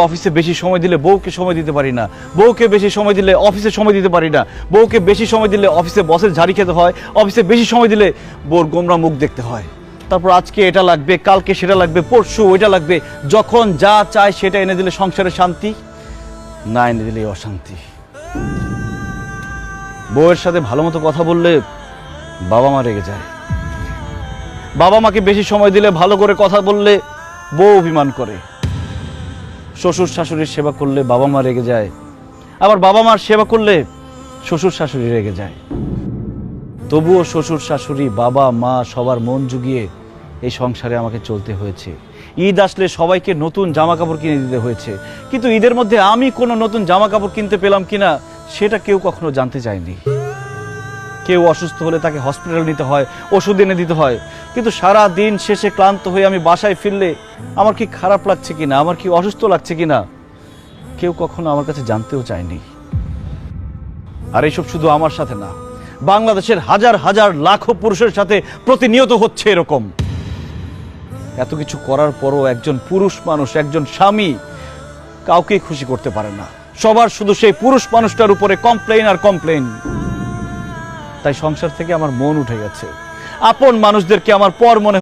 অফিসে বেশি সময় দিলে বউকে সময় দিতে পারি না, বউকে বেশি সময় দিলে অফিসে সময় দিতে পারি না, বউকে বেশি সময় দিলে অফিসে বসের ঝাড়ি খেতে হয়, অফিসে বেশি সময় দিলে বউর গোমরা মুখ দেখতে হয়। তারপর আজকে এটা লাগবে, কালকে সেটা লাগবে, পরশু ওইটা লাগবে। যখন যা চায় সেটা এনে দিলে সংসারে শান্তি, না এনে দিলে অশান্তি। বউয়ের সাথে ভালো মতো কথা বললে বাবা মা রেগে যায়, বাবা মাকে বেশি সময় দিলে ভালো করে কথা বললে বউ অভিমান করে। শ্বশুর শাশুড়ির সেবা করলে বাবা মা রেগে যায়, আবার বাবা মার সেবা করলে শ্বশুর শাশুড়ি রেগে যায়। তবুও শ্বশুর শাশুড়ি বাবা মা সবার মন জুগিয়ে এই সংসারে আমাকে চলতে হয়েছে। ঈদ আসলে সবাইকে নতুন জামা কাপড় কিনে দিতে হয়েছে, কিন্তু ঈদের মধ্যে আমি কোনো নতুন জামা কাপড় কিনতে পেলাম কিনা সেটা কেউ কখনো জানতে চায়নি। কেউ অসুস্থ হলে তাকে হসপিটাল নিতে হয়, ওষুধ এনে দিতে হয়, কিন্তু সারা দিন শেষে ক্লান্ত হয়ে আমি বাসায় ফিরলে আমার কি খারাপ লাগছে কিনা, আমার কি অসুস্থ লাগছে কিনা কেউ কখনো আমার কাছে জানতেও চায়নি। আর এইসব শুধু আমার সাথে না, বাংলাদেশের হাজার হাজার লাখো পুরুষের সাথে প্রতিনিয়ত হচ্ছে এরকম। এত কিছু করার পরও একজন পুরুষ মানুষ, একজন স্বামী কাউকেই খুশি করতে পারে না। সবার শুধু সেই পুরুষ মানুষটার উপরে কমপ্লেইন আর কমপ্লেইন। তাই সংসার থেকে আমার মন উঠে গেছে, আপন মানুষদেরকে আমার পর মনে